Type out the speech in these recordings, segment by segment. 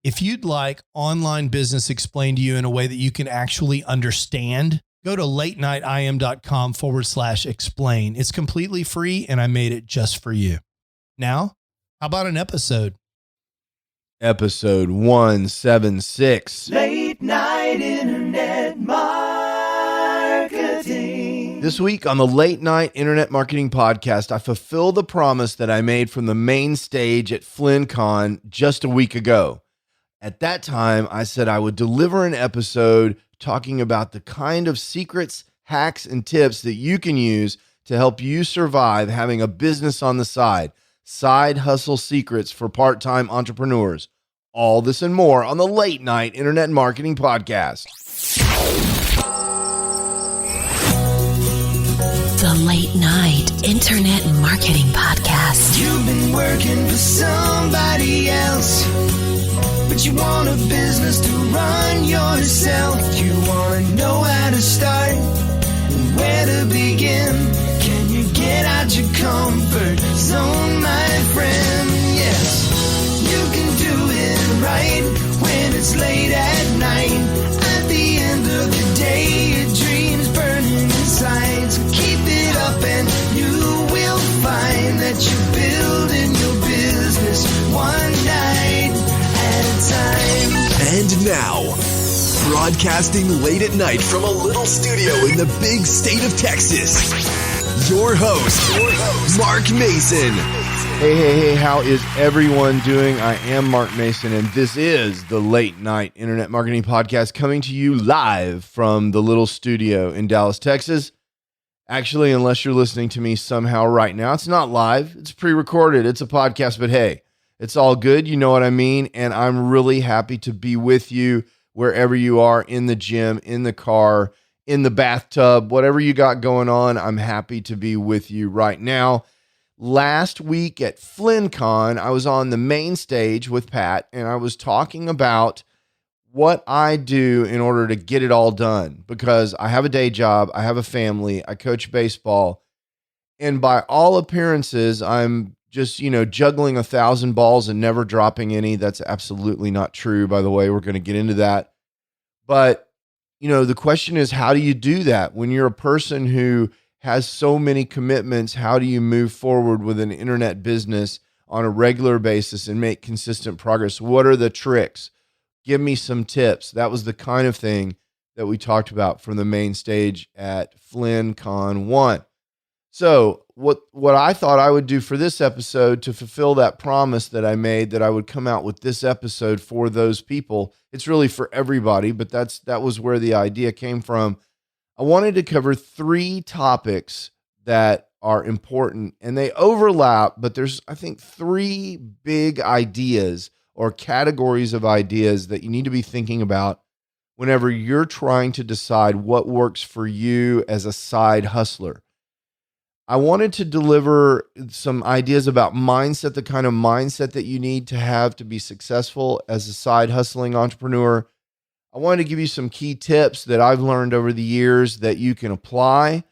If you'd like online business explained to you in a way that you can actually understand, go to latenightim.com/explain. It's completely free and I made it just for you. Now, how about an episode? Episode 176. Late Night Internet Marketing. This week on the Late Night Internet Marketing Podcast, I fulfill the promise that I made from the main stage at FlynnCon just a week ago. At that time, I said I would deliver an episode talking about the kind of secrets, hacks, and tips that you can use to help you survive having a business on the side. Side hustle secrets for part-time entrepreneurs. All this and more on the Late Night Internet Marketing Podcast. The Late Night Internet Marketing Podcast. You've been working for somebody else, but you want a business to run yourself. You want to know how to start and where to begin. Can you get out your comfort zone, my friend? Yes, you can do it right when it's late at night. At the end of the day, your dreams burning inside. So keep it up and you will find that you're building your business one night at a time. And now, broadcasting late at night from a little studio in the big state of Texas, your host, Mark Mason. Hey, how is everyone doing? I am Mark Mason, and this is the Late Night Internet Marketing Podcast coming to you live from the little studio in Dallas, Texas. Actually, unless you're listening to me somehow right now, it's not live. It's pre-recorded. It's a podcast, but hey, it's all good. You know what I mean? And I'm really happy to be with you wherever you are, in the gym, in the car, in the bathtub, whatever you got going on. I'm happy to be with you right now. Last week at FlynnCon, I was on the main stage with Pat, and I was talking about what I do in order to get it all done, because I have a day job, I have a family, I coach baseball, and by all appearances, I'm just, juggling 1,000 balls and never dropping any. That's absolutely not true, by the way. We're going to get into that. But, the question is, how do you do that when you're a person who has so many commitments? How do you move forward with an internet business on a regular basis and make consistent progress? What are the tricks? Give me some tips. That was the kind of thing that we talked about from the main stage at FlynnCon 1. So what I thought I would do for this episode to fulfill that promise that I made, that I would come out with this episode for those people. It's really for everybody, but that was where the idea came from. I wanted to cover 3 topics that are important, and they overlap, but there's, I think, 3 big ideas or categories of ideas that you need to be thinking about whenever you're trying to decide what works for you as a side hustler. I wanted to deliver some ideas about mindset, the kind of mindset that you need to have to be successful as a side hustling entrepreneur. I wanted to give you some key tips that I've learned over the years that you can apply.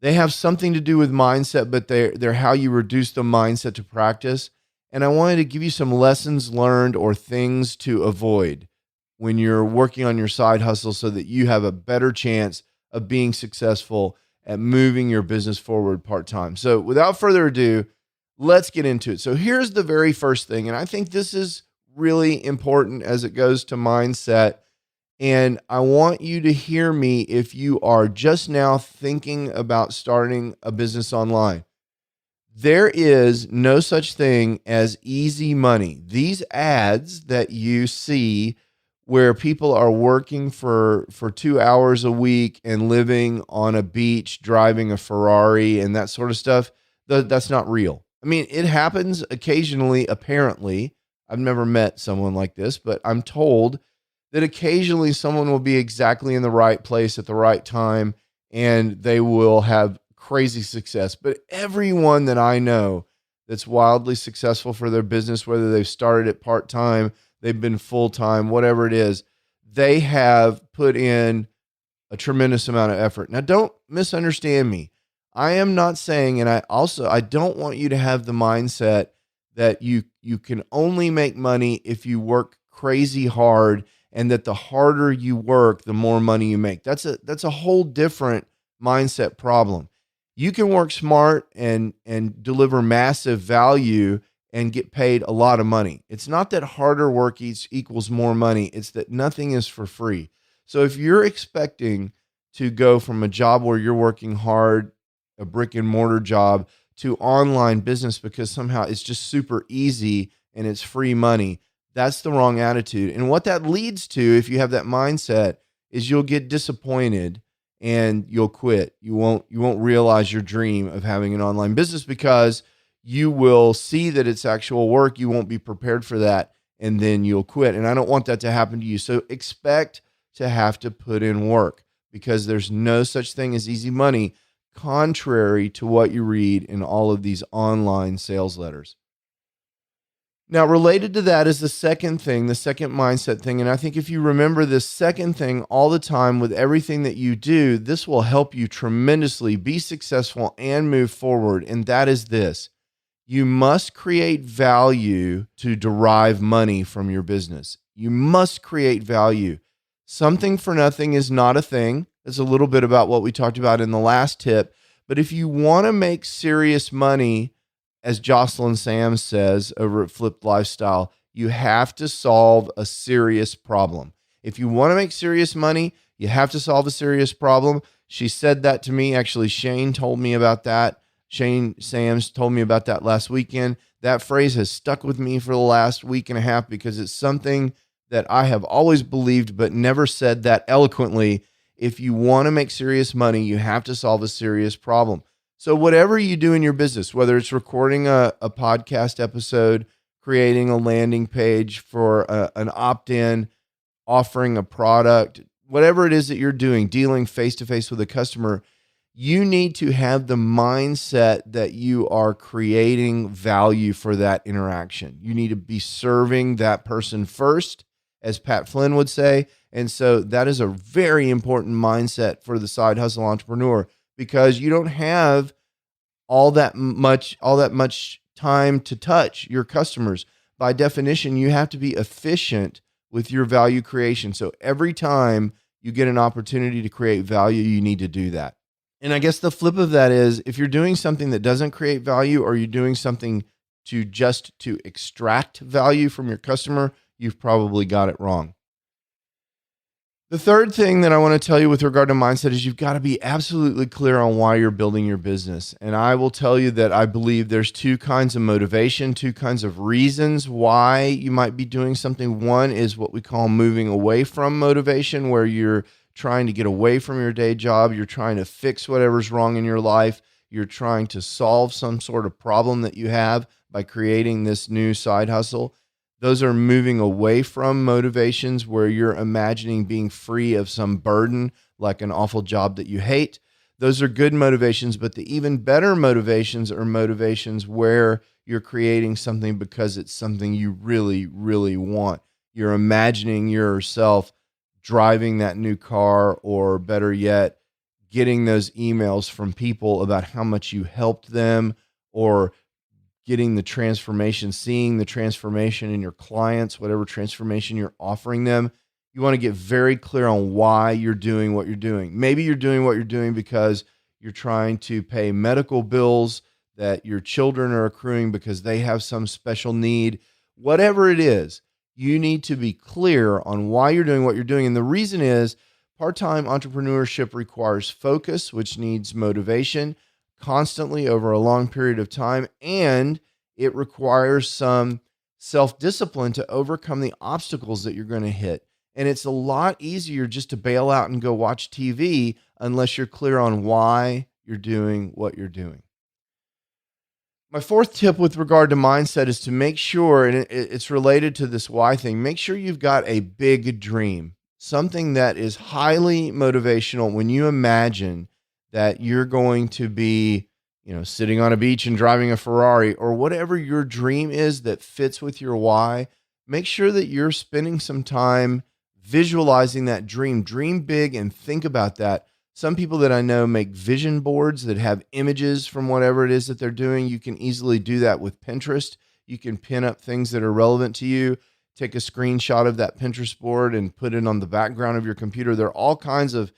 They have something to do with mindset, but they're how you reduce the mindset to practice. And I wanted to give you some lessons learned or things to avoid when you're working on your side hustle so that you have a better chance of being successful at moving your business forward part-time. So without further ado, let's get into it. So here's the very first thing, and I think this is really important as it goes to mindset. And I want you to hear me if you are just now thinking about starting a business online. There is no such thing as easy money. These ads that you see where people are working for 2 hours a week and living on a beach, driving a Ferrari and that sort of stuff, that's not real. I mean, it happens occasionally, apparently. I've never met someone like this, but I'm told that occasionally someone will be exactly in the right place at the right time and they will have crazy success. But everyone that I know that's wildly successful for their business, whether they've started it part-time, they've been full-time, whatever it is, they have put in a tremendous amount of effort. Now, don't misunderstand me. I am not saying, and I don't want you to have the mindset that you can only make money if you work crazy hard and that the harder you work, the more money you make. That's a whole different mindset problem. You can work smart and deliver massive value and get paid a lot of money. It's not that harder work equals more money. It's that nothing is for free. So if you're expecting to go from a job where you're working hard, a brick and mortar job, to online business because somehow it's just super easy and it's free money, that's the wrong attitude. And what that leads to, if you have that mindset, is you'll get disappointed and you'll quit. You won't realize your dream of having an online business because you will see that it's actual work. You won't be prepared for that, and then you'll quit. And I don't want that to happen to you. So expect to have to put in work because there's no such thing as easy money, contrary to what you read in all of these online sales letters. Now, related to that is the second thing, the second mindset thing. And I think if you remember this second thing all the time with everything that you do, this will help you tremendously be successful and move forward. And that is this: you must create value to derive money from your business. You must create value. Something for nothing is not a thing. That's a little bit about what we talked about in the last tip. But if you want to make serious money, as Jocelyn Sam says over at Flipped Lifestyle, you have to solve a serious problem. If you want to make serious money, you have to solve a serious problem. She said that to me. Actually, Shane told me about that. Shane Sams told me about that last weekend. That phrase has stuck with me for the last week and a half because it's something that I have always believed but never said that eloquently. If you want to make serious money, you have to solve a serious problem. So whatever you do in your business, whether it's recording a podcast episode, creating a landing page for an opt-in, offering a product, whatever it is that you're doing, dealing face-to-face with a customer, you need to have the mindset that you are creating value for that interaction. You need to be serving that person first, as Pat Flynn would say. And so that is a very important mindset for the side hustle entrepreneur, because you don't have all that much time to touch your customers. By definition, you have to be efficient with your value creation. So every time you get an opportunity to create value, you need to do that. And I guess the flip of that is, if you're doing something that doesn't create value, or you're doing something to extract value from your customer, you've probably got it wrong. The third thing that I want to tell you with regard to mindset is you've got to be absolutely clear on why you're building your business. And I will tell you that I believe there's two kinds of motivation, two kinds of reasons why you might be doing something. One is what we call moving away from motivation, where you're trying to get away from your day job. You're trying to fix whatever's wrong in your life. You're trying to solve some sort of problem that you have by creating this new side hustle. Those are moving away from motivations where you're imagining being free of some burden, like an awful job that you hate. Those are good motivations, but the even better motivations are motivations where you're creating something because it's something you really, really want. You're imagining yourself driving that new car, or better yet, getting those emails from people about how much you helped them, or getting the transformation, seeing the transformation in your clients, whatever transformation you're offering them. You want to get very clear on why you're doing what you're doing. Maybe you're doing what you're doing because you're trying to pay medical bills that your children are accruing because they have some special need. Whatever it is, you need to be clear on why you're doing what you're doing. And the reason is, part-time entrepreneurship requires focus, which needs motivation constantly over a long period of time, and it requires some self-discipline to overcome the obstacles that you're going to hit. And it's a lot easier just to bail out and go watch TV unless you're clear on why you're doing what you're doing. My fourth tip with regard to mindset is to make sure, and it's related to this why thing, make sure you've got a big dream, something that is highly motivational. When you imagine that you're going to be, sitting on a beach and driving a Ferrari, or whatever your dream is that fits with your why, make sure that you're spending some time visualizing that dream. Dream big and think about that. Some people that I know make vision boards that have images from whatever it is that they're doing. You can easily do that with Pinterest. You can pin up things that are relevant to you. take a screenshot of that Pinterest board and put it on the background of your computer. There are all kinds of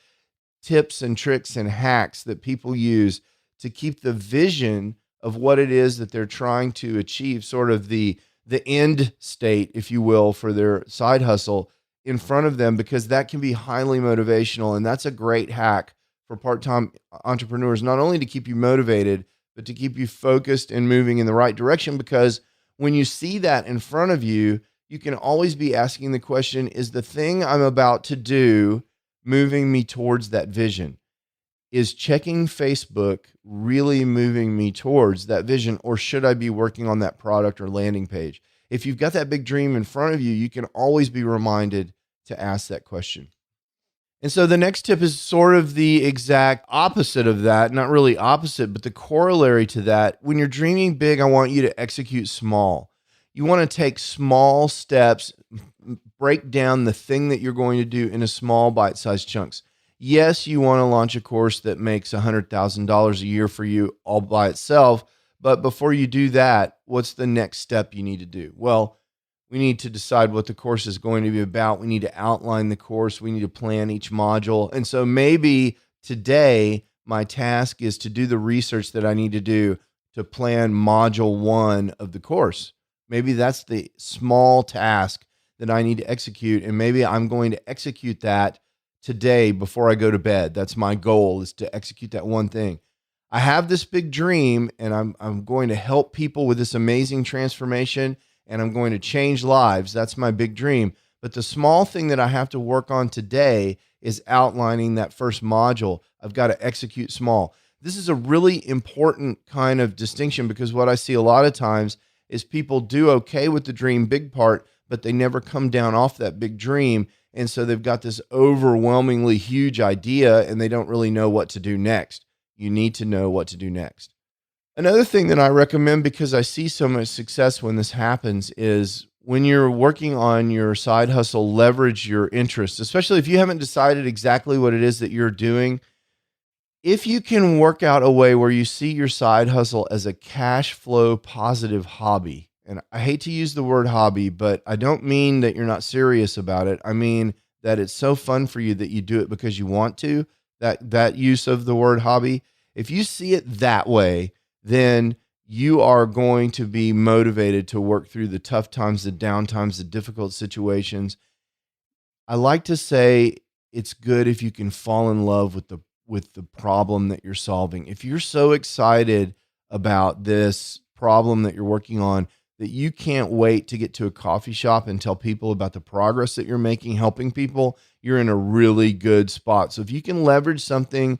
tips and tricks and hacks that people use to keep the vision of what it is that they're trying to achieve, sort of the end state, if you will, for their side hustle in front of them, because that can be highly motivational. And that's a great hack for part-time entrepreneurs, not only to keep you motivated, but to keep you focused and moving in the right direction. Because when you see that in front of you, you can always be asking the question, is the thing I'm about to do moving me towards that vision? Is checking Facebook really moving me towards that vision, or should I be working on that product or landing page? If you've got that big dream in front of you, you can always be reminded to ask that question. And so the next tip is sort of the exact opposite of that. Not really opposite, but the corollary to that. When you're dreaming big, I want you to execute small. You want to take small steps, break down the thing that you're going to do into small bite-sized chunks. Yes, you want to launch a course that makes $100,000 a year for you all by itself. But before you do that, what's the next step you need to do? Well, we need to decide what the course is going to be about. We need to outline the course. We need to plan each module. And so maybe today my task is to do the research that I need to do to plan module 1 of the course. Maybe that's the small task that I need to execute. And maybe I'm going to execute that today before I go to bed. That's my goal, is to execute that one thing. I have this big dream, and I'm going to help people with this amazing transformation, and I'm going to change lives. That's my big dream. But the small thing that I have to work on today is outlining that first module. I've got to execute small. This is a really important kind of distinction, because what I see a lot of times is people do okay with the dream big part, but they never come down off that big dream. And so they've got this overwhelmingly huge idea and they don't really know what to do next. You need to know what to do next. Another thing that I recommend, because I see so much success when this happens, is when you're working on your side hustle, leverage your interests, especially if you haven't decided exactly what it is that you're doing. If you can work out a way where you see your side hustle as a cash flow positive hobby, and I hate to use the word hobby, but I don't mean that you're not serious about it. I mean that it's so fun for you that you do it because you want to, that use of the word hobby. If you see it that way, then you are going to be motivated to work through the tough times, the down times, the difficult situations. I like to say it's good if you can fall in love with the problem that you're solving. If you're so excited about this problem that you're working on that you can't wait to get to a coffee shop and tell people about the progress that you're making, helping people, you're in a really good spot. So if you can leverage something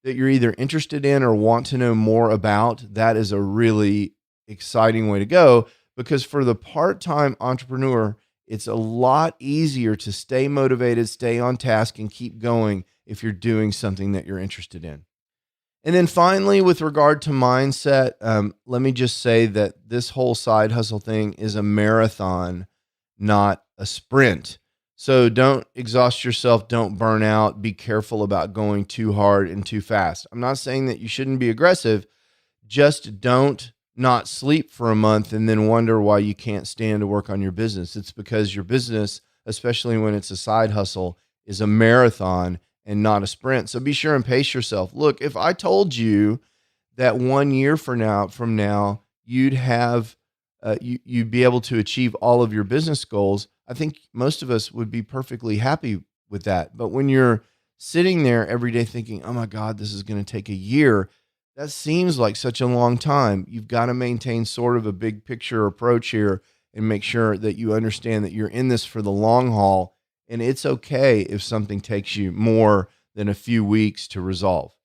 that you're either interested in or want to know more about, that is a really exciting way to go, because for the part-time entrepreneur, it's a lot easier to stay motivated, stay on task, and keep going if you're doing something that you're interested in. And then finally, with regard to mindset, let me just say that this whole side hustle thing is a marathon, not a sprint. So don't exhaust yourself. Don't burn out. Be careful about going too hard and too fast. I'm not saying that you shouldn't be aggressive. Just don't not sleep for a month and then wonder why you can't stand to work on your business. It's because your business, especially when it's a side hustle, is a marathon and not a sprint. So be sure and pace yourself. Look, if I told you that 1 year from now, you'd have, you'd be able to achieve all of your business goals, I think most of us would be perfectly happy with that. But when you're sitting there every day thinking, oh my God, this is going to take a year, that seems like such a long time. You've got to maintain sort of a big picture approach here and make sure that you understand that you're in this for the long haul. And it's okay if something takes you more than a few weeks to resolve.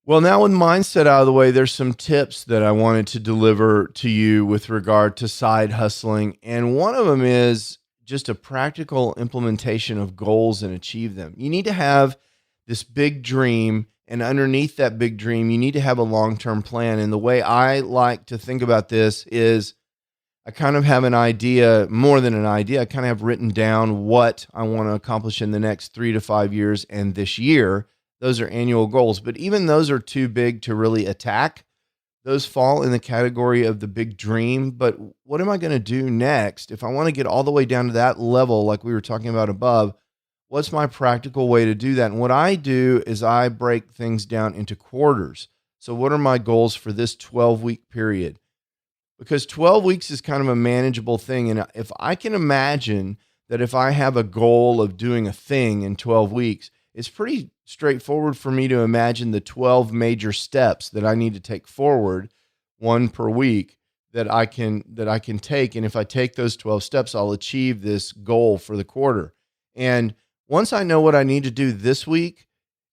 Well, now with mindset out of the way, there's some tips that I wanted to deliver to you with regard to side hustling. And one of them is just a practical implementation of goals and achieve them. You need to have this big dream, and underneath that big dream, you need to have a long-term plan. And the way I like to think about this is I kind of have an idea, more than an idea. I kind of have written down what I want to accomplish in the next 3 to 5 years and this year. Those are annual goals, but even those are too big to really attack. Those fall in the category of the big dream. But what am I going to do next? If I want to get all the way down to that level, like we were talking about above, what's my practical way to do that? And what I do is I break things down into quarters. So what are my goals for this 12-week period? Because 12 weeks is kind of a manageable thing. And if I can imagine that if I have a goal of doing a thing in 12 weeks, it's pretty straightforward for me to imagine the 12 major steps that I need to take forward, one per week, that I can take. And if I take those 12 steps, I'll achieve this goal for the quarter. And once I know what I need to do this week,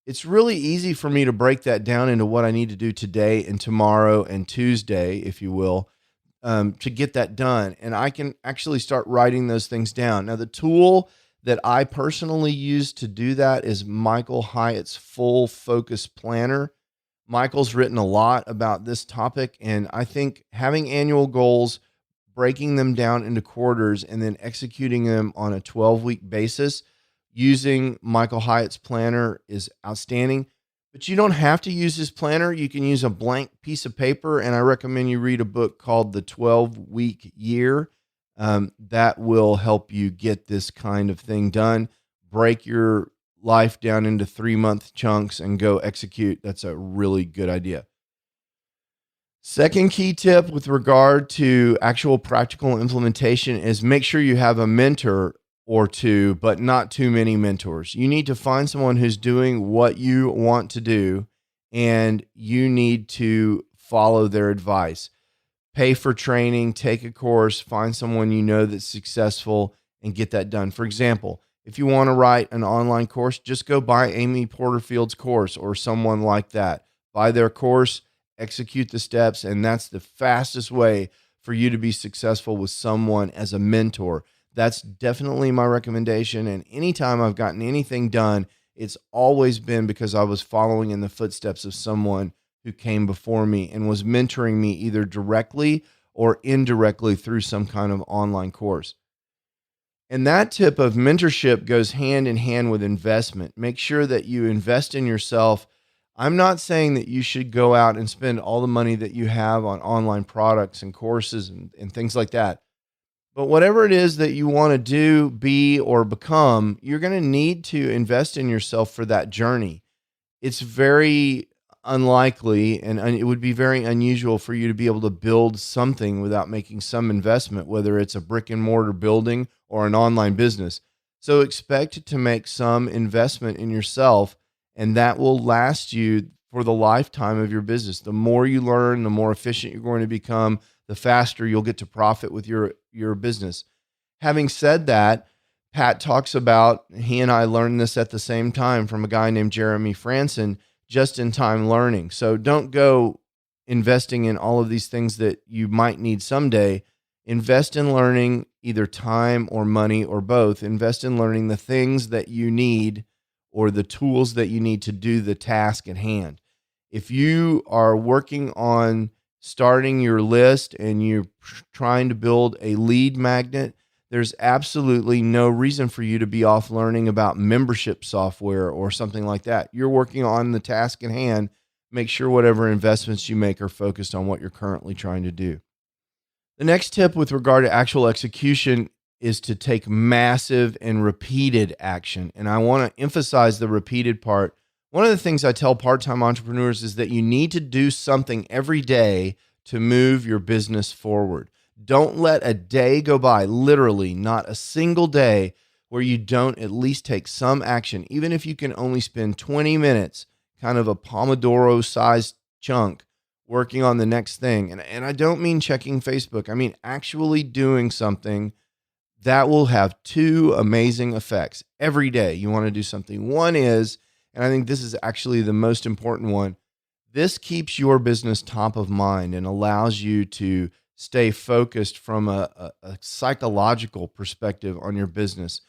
it's really easy for me to break that down into what I need to do today and tomorrow and Tuesday, if you will, to get that done. And I can actually start writing those things down. Now, the tool that I personally use to do that is Michael Hyatt's Full Focus Planner. Michael's written a lot about this topic, and I think having annual goals, breaking them down into quarters, and then executing them on a 12-week basis using Michael Hyatt's planner is outstanding. But you don't have to use his planner. You can use a blank piece of paper, and I recommend you read a book called The 12-Week Year. That will help you get this kind of thing done. Break your life down into 3-month chunks and go execute. That's a really good idea. Second key tip with regard to actual practical implementation is make sure you have a mentor or two, but not too many mentors. You need to find someone who's doing what you want to do, and you need to follow their advice. Pay for training, take a course, find someone you know that's successful, and get that done. For example, if you want to write an online course, just go buy Amy Porterfield's course or someone like that. Buy their course, execute the steps, and that's the fastest way for you to be successful with someone as a mentor. That's definitely my recommendation. And anytime I've gotten anything done, it's always been because I was following in the footsteps of someone who came before me and was mentoring me either directly or indirectly through some kind of online course. And that tip of mentorship goes hand in hand with investment. Make sure that you invest in yourself. I'm not saying that you should go out and spend all the money that you have on online products and courses and things like that. But whatever it is that you want to do, be, or become, you're going to need to invest in yourself for that journey. It's very unlikely, and it would be very unusual for you to be able to build something without making some investment, whether it's a brick and mortar building or an online business. So expect to make some investment in yourself, and that will last you for the lifetime of your business. The more you learn, the more efficient you're going to become, the faster you'll get to profit with your business. Having said that, Pat talks about, he and I learned this at the same time from a guy named Jeremy Franson, just-in-time learning. So don't go investing in all of these things that you might need someday. Invest in learning either time or money or both. Invest in learning the things that you need or the tools that you need to do the task at hand. If you are working on starting your list and you're trying to build a lead magnet, there's absolutely no reason for you to be off learning about membership software or something like that. You're working on the task at hand. Make sure whatever investments you make are focused on what you're currently trying to do. The next tip with regard to actual execution is to take massive and repeated action. And I want to emphasize the repeated part. One of the things I tell part-time entrepreneurs is that you need to do something every day to move your business forward. Don't let a day go by, literally not a single day, where you don't at least take some action. Even if you can only spend 20 minutes, kind of a Pomodoro-sized chunk, working on the next thing. And I don't mean checking Facebook. I mean actually doing something that will have two amazing effects. Every day you want to do something. One is, and I think this is actually the most important one, this keeps your business top of mind and allows you to stay focused from a psychological perspective on your business.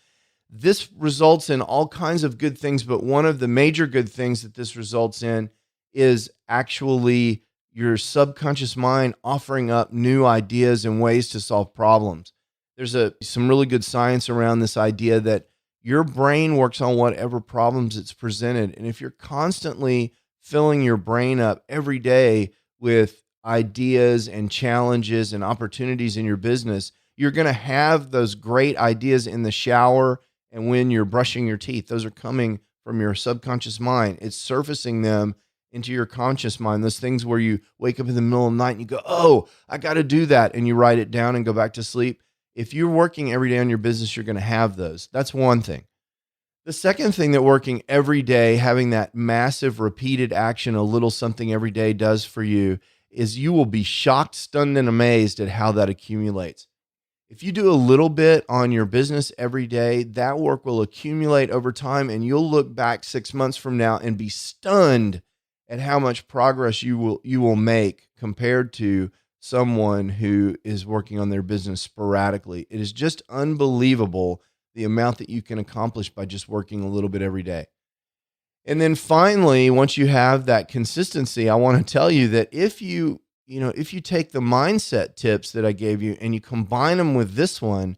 This results in all kinds of good things, but one of the major good things that this results in is actually your subconscious mind offering up new ideas and ways to solve problems. There's some really good science around this idea that your brain works on whatever problems it's presented. And if you're constantly filling your brain up every day with ideas and challenges and opportunities in your business, you're going to have those great ideas in the shower and when you're brushing your teeth. Those are coming from your subconscious mind. It's surfacing them into your conscious mind. Those things where you wake up in the middle of the night and you go, oh, I got to do that. And you write it down and go back to sleep. If you're working every day on your business, you're going to have those. That's one thing. The second thing that working every day, having that massive repeated action, a little something every day does for you is you will be shocked, stunned, and amazed at how that accumulates. If you do a little bit on your business every day, that work will accumulate over time, and you'll look back 6 months from now and be stunned at how much progress you will make compared to someone who is working on their business sporadically. It is just unbelievable the amount that you can accomplish by just working a little bit every day. And then finally, once you have that consistency, I want to tell you that if you take the mindset tips that I gave you and you combine them with this one,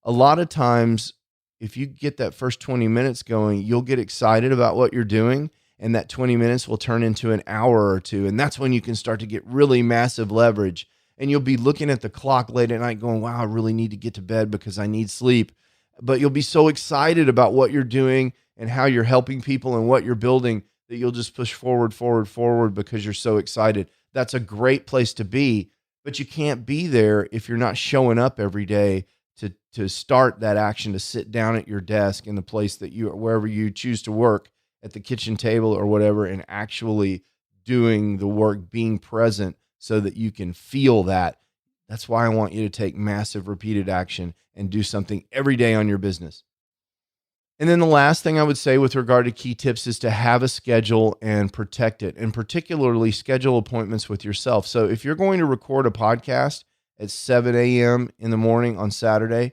a lot of times, if you get that first 20 minutes going, you'll get excited about what you're doing, and that 20 minutes will turn into an hour or two. And that's when you can start to get really massive leverage. And you'll be looking at the clock late at night going, wow, I really need to get to bed because I need sleep. But you'll be so excited about what you're doing and how you're helping people and what you're building that you'll just push forward because you're so excited. That's a great place to be, but you can't be there if you're not showing up every day to start that action, to sit down at your desk in the place that wherever you choose to work, at the kitchen table or whatever, and actually doing the work, being present so that you can feel that. That's why I want you to take massive repeated action and do something every day on your business. And then the last thing I would say with regard to key tips is to have a schedule and protect it, and particularly schedule appointments with yourself. So if you're going to record a podcast at 7 a.m. in the morning on Saturday,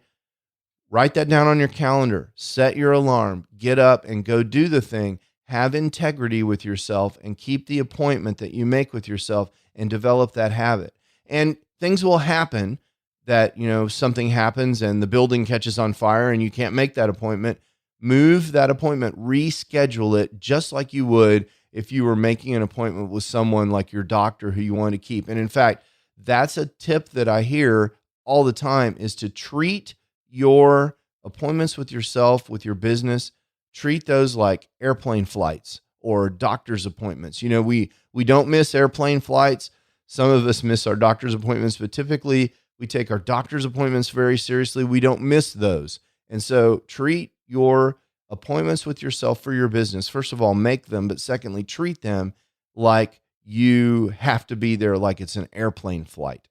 write that down on your calendar, set your alarm, get up and go do the thing. Have integrity with yourself and keep the appointment that you make with yourself and develop that habit. And things will happen that, something happens and the building catches on fire and you can't make that appointment. Move that appointment, reschedule it just like you would if you were making an appointment with someone like your doctor who you want to keep. And in fact, that's a tip that I hear all the time, is to treat your appointments with yourself, with your business, treat those like airplane flights or doctor's appointments. We don't miss airplane flights. Some of us miss our doctor's appointments, but typically we take our doctor's appointments very seriously. We don't miss those. And so treat your appointments with yourself for your business. First of all, make them, but secondly, treat them like you have to be there, like it's an airplane flight.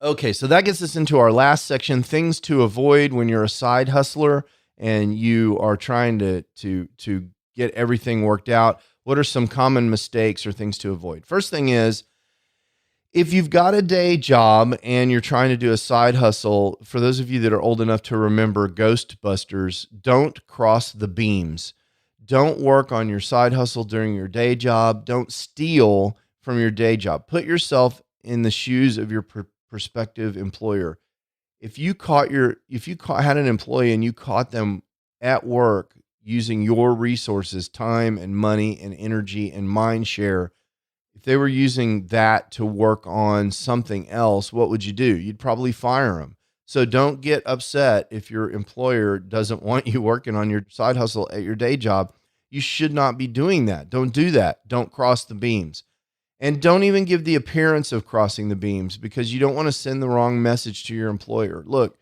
Okay, so that gets us into our last section, things to avoid when you're a side hustler and you are trying to get everything worked out. What are some common mistakes or things to avoid? First thing is, if you've got a day job and you're trying to do a side hustle, for those of you that are old enough to remember Ghostbusters, don't cross the beams. Don't work on your side hustle during your day job. Don't steal from your day job. Put yourself in the shoes of your prospective employer. If you had an employee and you caught them at work using your resources, time and money and energy and mind share, if they were using that to work on something else, what would you do? You'd probably fire them. So don't get upset if your employer doesn't want you working on your side hustle at your day job. You should not be doing that. Don't do that. Don't cross the beams. And don't even give the appearance of crossing the beams, because you don't want to send the wrong message to your employer. Look,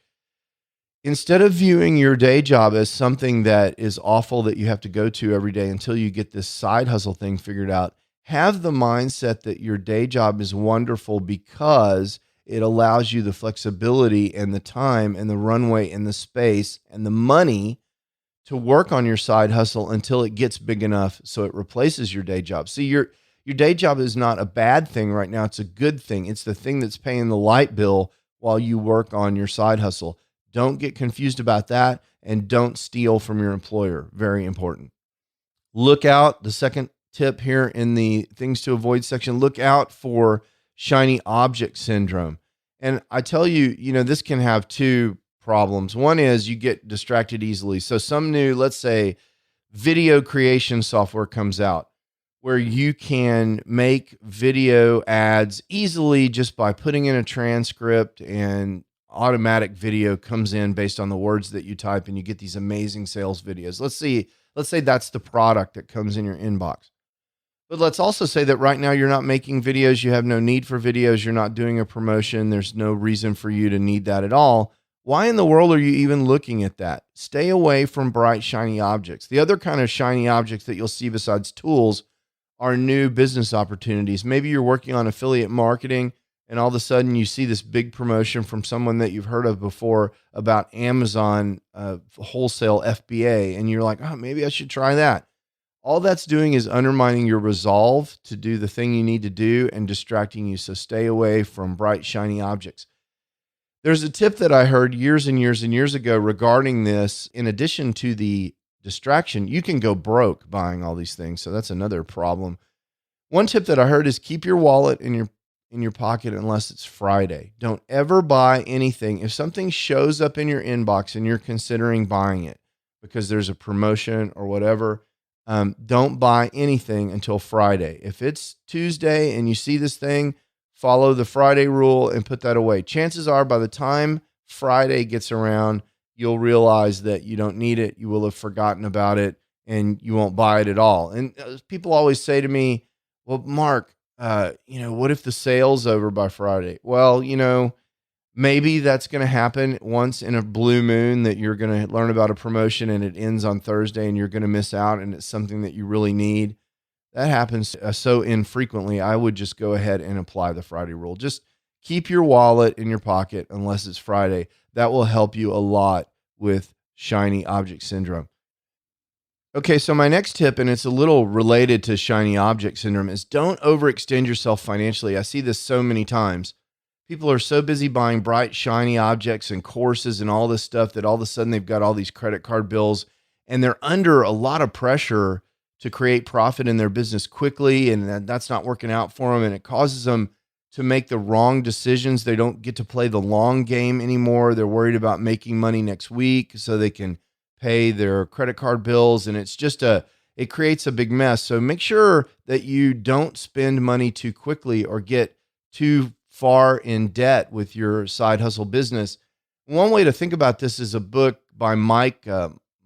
instead of viewing your day job as something that is awful that you have to go to every day until you get this side hustle thing figured out, have the mindset that your day job is wonderful because it allows you the flexibility and the time and the runway and the space and the money to work on your side hustle until it gets big enough so it replaces your day job. See, your day job is not a bad thing right now. It's a good thing. It's the thing that's paying the light bill while you work on your side hustle. Don't get confused about that, and don't steal from your employer. Very important. Look out. The second tip here in the things to avoid section, look out for shiny object syndrome. And I tell you, this can have two problems. One is you get distracted easily. So some new, let's say, video creation software comes out. where you can make video ads easily just by putting in a transcript, and automatic video comes in based on the words that you type, and you get these amazing sales videos. Let's say that's the product that comes in your inbox. But let's also say that right now you're not making videos. You have no need for videos. You're not doing a promotion. There's no reason for you to need that at all. Why in the world are you even looking at that? Stay away from bright, shiny objects. The other kind of shiny objects that you'll see besides tools are new business opportunities. Maybe you're working on affiliate marketing, and all of a sudden you see this big promotion from someone that you've heard of before about Amazon wholesale FBA, and you're like, oh, maybe I should try that. All that's doing is undermining your resolve to do the thing you need to do and distracting you. So stay away from bright, shiny objects. There's a tip that I heard years and years and years ago regarding this. In addition to the distraction, you can go broke buying all these things. So that's another problem. One tip that I heard is keep your wallet in your pocket unless it's Friday. Don't ever buy anything. If something shows up in your inbox and you're considering buying it because there's a promotion or whatever, don't buy anything until Friday. If it's Tuesday and you see this thing, follow the Friday rule and put that away. Chances are by the time Friday gets around, you'll realize that you don't need it. You will have forgotten about it and you won't buy it at all. And people always say to me, well, Mark, what if the sale's over by Friday? Well, maybe that's going to happen once in a blue moon, that you're going to learn about a promotion and it ends on Thursday and you're going to miss out and it's something that you really need. That happens so infrequently. I would just go ahead and apply the Friday rule. Just keep your wallet in your pocket unless it's Friday. That will help you a lot with shiny object syndrome. Okay, so my next tip, and it's a little related to shiny object syndrome, is don't overextend yourself financially. I see this so many times. People are so busy buying bright, shiny objects and courses and all this stuff that all of a sudden they've got all these credit card bills and they're under a lot of pressure to create profit in their business quickly, and that's not working out for them, and it causes them to make the wrong decisions. They don't get to play the long game anymore. They're worried about making money next week so they can pay their credit card bills, and it creates a big mess. So make sure that you don't spend money too quickly or get too far in debt with your side hustle business. One way to think about this is a book by Mike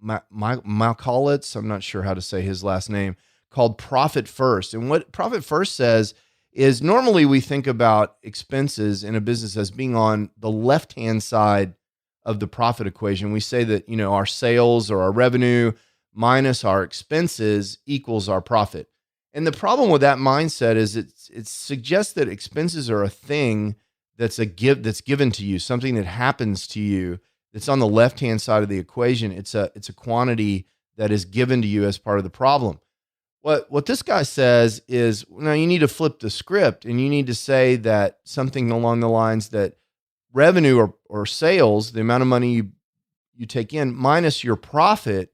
Malkolitz, I'm not sure how to say his last name, called Profit First. And what Profit First says is normally we think about expenses in a business as being on the left-hand side of the profit equation. We say that, our sales or our revenue minus our expenses equals our profit. And the problem with that mindset is it suggests that expenses are a thing that's given to you, something that happens to you. It's on the left-hand side of the equation. It's a quantity that is given to you as part of the problem. What this guy says is, now you need to flip the script and you need to say that something along the lines that revenue or sales, the amount of money you take in minus your profit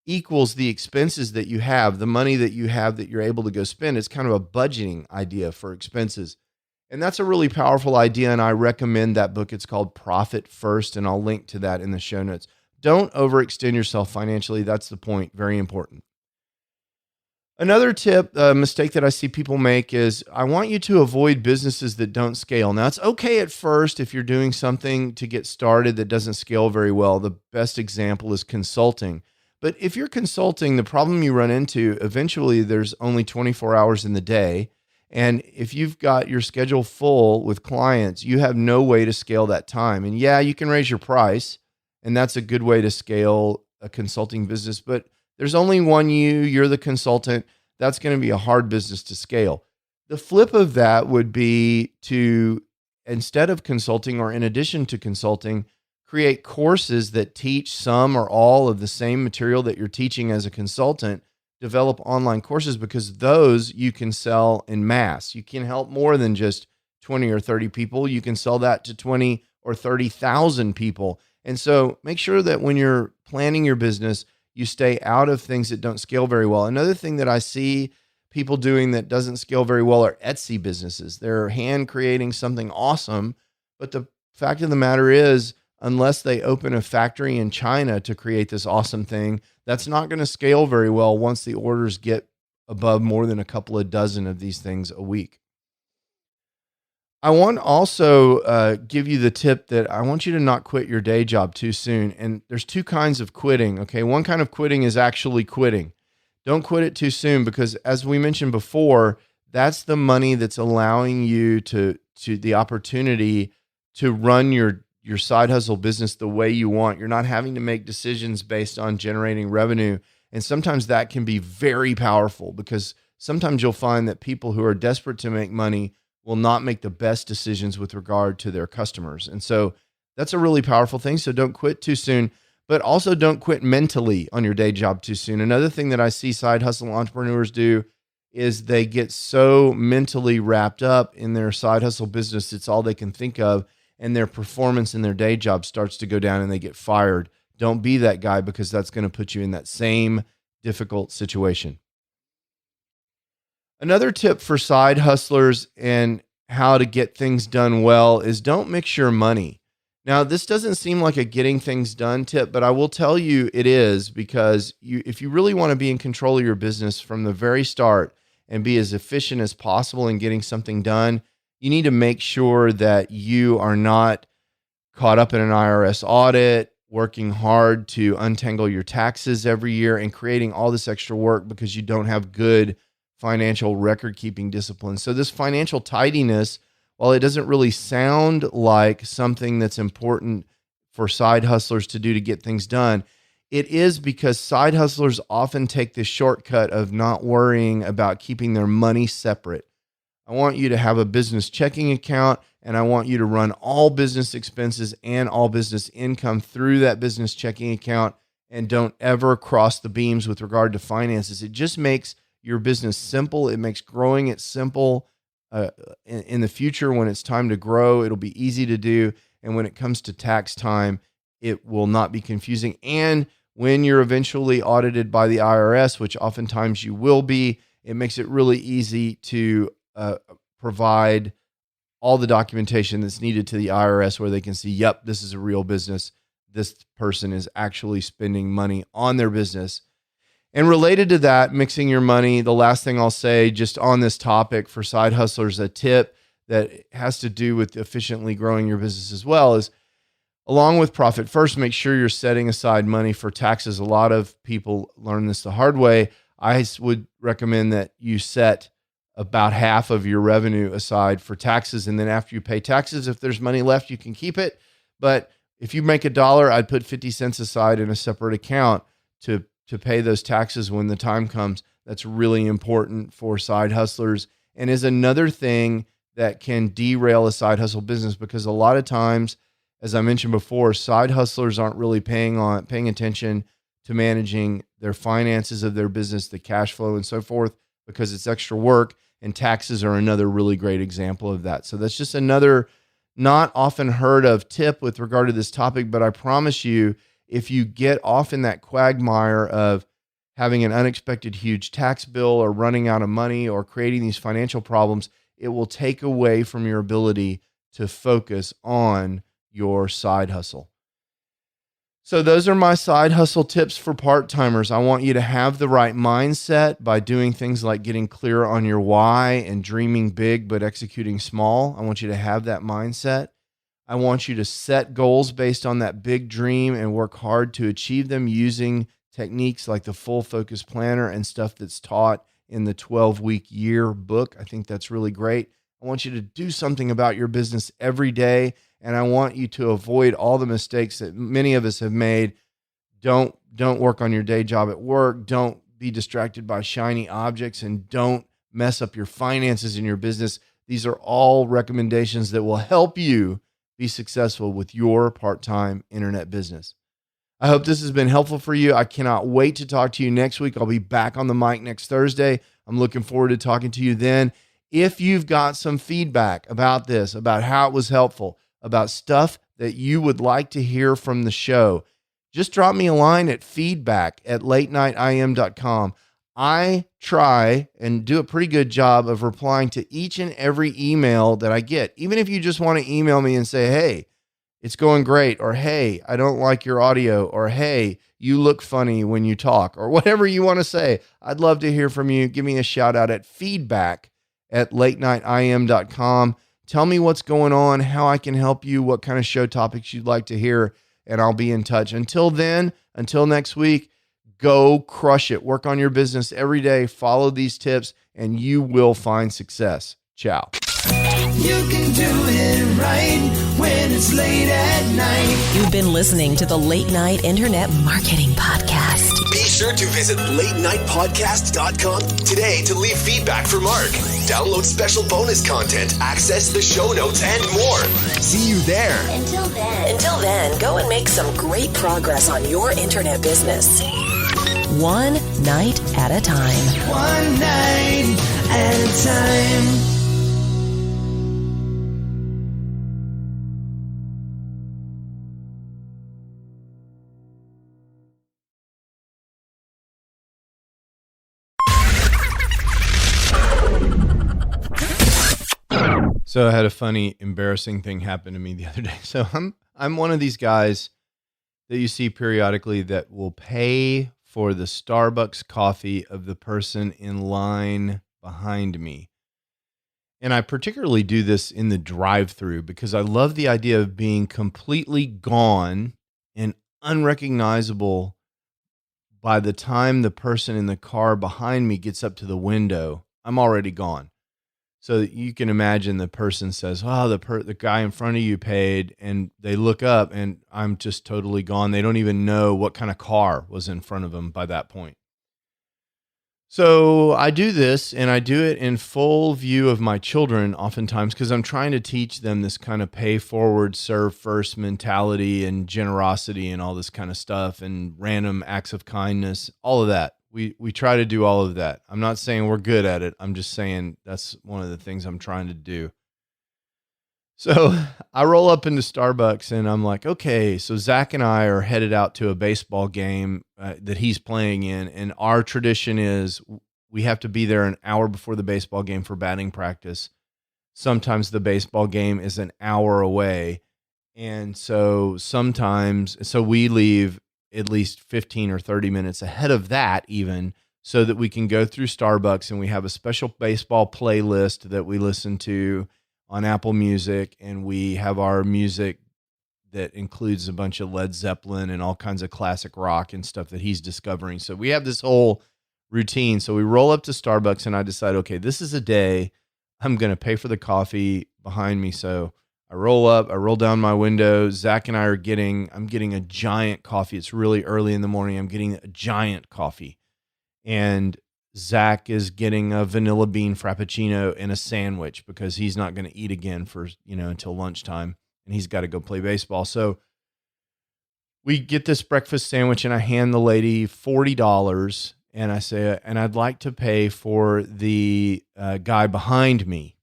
equals the expenses that you have, the money that you have that you're able to go spend. It's kind of a budgeting idea for expenses. And that's a really powerful idea, and I recommend that book. It's called Profit First, and I'll link to that in the show notes. Don't overextend yourself financially. That's the point. Very important. Another mistake that I see people make is I want you to avoid businesses that don't scale. Now, it's okay at first if you're doing something to get started that doesn't scale very well. The best example is consulting. But if you're consulting, the problem you run into, eventually there's only 24 hours in the day. And if you've got your schedule full with clients, you have no way to scale that time. And yeah, you can raise your price, and that's a good way to scale a consulting business. But there's only one you're the consultant. That's going to be a hard business to scale. The flip of that would be to, instead of consulting or in addition to consulting, create courses that teach some or all of the same material that you're teaching as a consultant. Develop online courses, because those you can sell in mass. You can help more than just 20 or 30 people. You can sell that to 20 or 30,000 people. And so make sure that when you're planning your business, you stay out of things that don't scale very well. Another thing that I see people doing that doesn't scale very well are Etsy businesses. They're hand creating something awesome, but the fact of the matter is, unless they open a factory in China to create this awesome thing, that's not going to scale very well once the orders get above more than a couple of dozen of these things a week. I want to also give you the tip that I want you to not quit your day job too soon. And there's two kinds of quitting. Okay. One kind of quitting is actually quitting. Don't quit it too soon, because as we mentioned before, that's the money that's allowing you to the opportunity to run your side hustle business the way you want. You're not having to make decisions based on generating revenue. And sometimes that can be very powerful, because sometimes you'll find that people who are desperate to make money will not make the best decisions with regard to their customers. And so that's a really powerful thing. So don't quit too soon, but also don't quit mentally on your day job too soon. Another thing that I see side hustle entrepreneurs do is they get so mentally wrapped up in their side hustle business, it's all they can think of, and their performance in their day job starts to go down and they get fired. Don't be that guy, because that's going to put you in that same difficult situation. Another tip for side hustlers and how to get things done well is don't mix your money. Now, this doesn't seem like a getting things done tip, but I will tell you it is, because if you really want to be in control of your business from the very start and be as efficient as possible in getting something done, you need to make sure that you are not caught up in an IRS audit, working hard to untangle your taxes every year and creating all this extra work because you don't have good financial record-keeping discipline. So this financial tidiness, while it doesn't really sound like something that's important for side hustlers to do to get things done, it is, because side hustlers often take this shortcut of not worrying about keeping their money separate. I want you to have a business checking account, and I want you to run all business expenses and all business income through that business checking account, and don't ever cross the beams with regard to finances. It just makes your business simple. It makes growing it simple. In the future, when it's time to grow, it'll be easy to do. And when it comes to tax time, it will not be confusing. And when you're eventually audited by the IRS, which oftentimes you will be, it makes it really easy to provide all the documentation that's needed to the IRS, where they can see, yep, this is a real business. This person is actually spending money on their business. And related to that, mixing your money, the last thing I'll say just on this topic for side hustlers, a tip that has to do with efficiently growing your business as well, is along with profit first, make sure you're setting aside money for taxes. A lot of people learn this the hard way. I would recommend that you set about half of your revenue aside for taxes. And then after you pay taxes, if there's money left, you can keep it. But if you make $1, I'd put 50 cents aside in a separate account to pay those taxes when the time comes. That's really important for side hustlers, and is another thing that can derail a side hustle business, because a lot of times, as I mentioned before, side hustlers aren't really paying attention to managing their finances of their business, the cash flow and so forth, because it's extra work, and taxes are another really great example of that. So that's just another not often heard of tip with regard to this topic, but I promise you, if you get off in that quagmire of having an unexpected huge tax bill or running out of money or creating these financial problems, it will take away from your ability to focus on your side hustle. So those are my side hustle tips for part-timers. I want you to have the right mindset by doing things like getting clear on your why and dreaming big but executing small. I want you to have that mindset. I want you to set goals based on that big dream and work hard to achieve them using techniques like the full focus planner and stuff that's taught in the 12-week year book. I think that's really great. I want you to do something about your business every day, and I want you to avoid all the mistakes that many of us have made. Don't work on your day job at work. Don't be distracted by shiny objects, and don't mess up your finances in your business. These are all recommendations that will help you be successful with your part-time internet business. I hope this has been helpful for you. I cannot wait to talk to you next week. I'll be back on the mic next Thursday. I'm looking forward to talking to you then. If you've got some feedback about this, about how it was helpful, about stuff that you would like to hear from the show, just drop me a line at feedback@latenightim.com. I try and do a pretty good job of replying to each and every email that I get. Even if you just want to email me and say, hey, it's going great, or hey, I don't like your audio, or hey, you look funny when you talk, or whatever you want to say. I'd love to hear from you. Give me a shout out at feedback@latenightim.com. Tell me what's going on, how I can help you, what kind of show topics you'd like to hear, and I'll be in touch. Until then, until next week, go crush it. Work on your business every day. Follow these tips, and you will find success. Ciao. You can do it right when it's late at night. You've been listening to the Late Night Internet Marketing Podcast. Be sure to visit latenightpodcast.com today to leave feedback for Mark. Download special bonus content, access the show notes, and more. See you there. Until then, go and make some great progress on your internet business. One night at a time. One night at a time. So I had a funny, embarrassing thing happen to me the other day. So I'm one of these guys that you see periodically that will pay for the Starbucks coffee of the person in line behind me. And I particularly do this in the drive-thru because I love the idea of being completely gone and unrecognizable by the time the person in the car behind me gets up to the window. I'm already gone. So you can imagine the person says, "Oh, the guy in front of you paid," and they look up and I'm just totally gone. They don't even know what kind of car was in front of them by that point. So I do this, and I do it in full view of my children oftentimes because I'm trying to teach them this kind of pay forward, serve first mentality and generosity and all this kind of stuff and random acts of kindness, all of that. We try to do all of that. I'm not saying we're good at it. I'm just saying that's one of the things I'm trying to do. So I roll up into Starbucks and I'm like, okay, so Zach and I are headed out to a baseball game that he's playing in. And our tradition is we have to be there an hour before the baseball game for batting practice. Sometimes the baseball game is an hour away. And so we leave at least 15 or 30 minutes ahead of that even, so that we can go through Starbucks, and we have a special baseball playlist that we listen to on Apple Music, and we have our music that includes a bunch of Led Zeppelin and all kinds of classic rock and stuff that he's discovering. So we have this whole routine. So we roll up to Starbucks, and I decide, okay, this is a day I'm going to pay for the coffee behind me. So I roll up, I roll down my window. Zach and I I'm getting a giant coffee. It's really early in the morning. I'm getting a giant coffee. And Zach is getting a vanilla bean frappuccino and a sandwich because he's not going to eat again for, until lunchtime, and he's got to go play baseball. So we get this breakfast sandwich, and I hand the lady $40, and I say, and I'd like to pay for the guy behind me.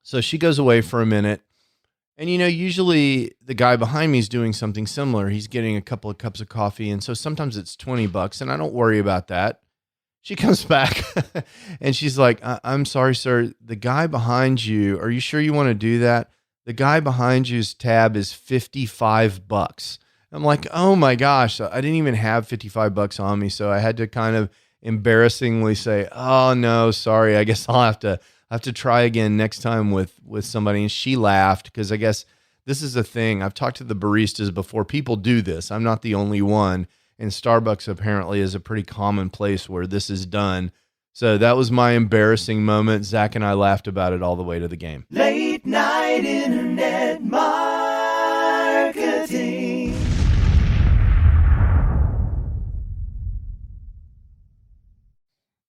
So she goes away for a minute. And, usually the guy behind me is doing something similar. He's getting a couple of cups of coffee. And so sometimes it's $20, and I don't worry about that. She comes back and she's like, I'm sorry, sir. The guy behind you, are you sure you want to do that? The guy behind you's tab is $55. I'm like, oh my gosh, I didn't even have $55 on me. So I had to kind of embarrassingly say, oh no, sorry. I guess I'll have to try again next time with somebody. And she laughed because I guess this is a thing. I've talked to the baristas before. People do this. I'm not the only one. And Starbucks apparently is a pretty common place where this is done. So that was my embarrassing moment. Zach and I laughed about it all the way to the game. Late night internet marketing.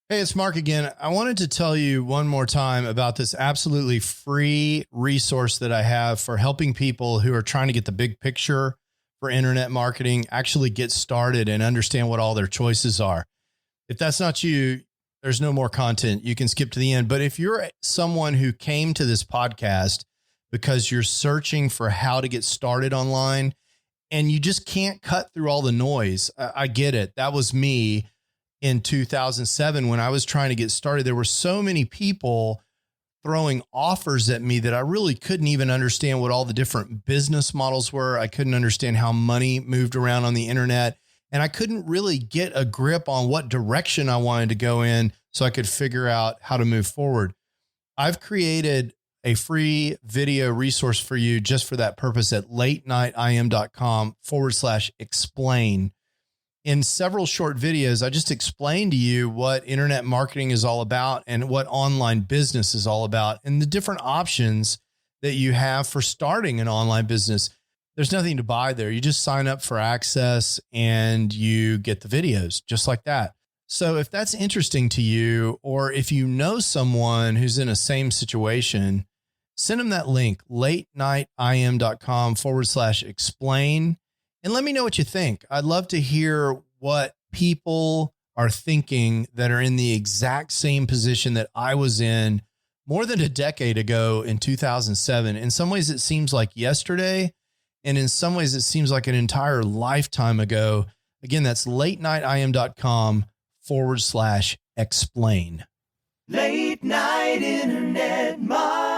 Hey, it's Mark again. I wanted to tell you one more time about this absolutely free resource that I have for helping people who are trying to get the big picture for internet marketing, actually get started and understand what all their choices are. If that's not you, there's no more content. You can skip to the end. But if you're someone who came to this podcast because you're searching for how to get started online and you just can't cut through all the noise, I get it. That was me in 2007 when I was trying to get started. There were so many people throwing offers at me that I really couldn't even understand what all the different business models were. I couldn't understand how money moved around on the internet. And I couldn't really get a grip on what direction I wanted to go in so I could figure out how to move forward. I've created a free video resource for you just for that purpose at latenightim.com/explain. In several short videos, I just explained to you what internet marketing is all about and what online business is all about and the different options that you have for starting an online business. There's nothing to buy there. You just sign up for access and you get the videos just like that. So if that's interesting to you, or if you know someone who's in a same situation, send them that link, latenightim.com/explain. And let me know what you think. I'd love to hear what people are thinking that are in the exact same position that I was in more than a decade ago in 2007. In some ways, it seems like yesterday. And in some ways, it seems like an entire lifetime ago. Again, that's latenightim.com/explain. Late night internet marketing.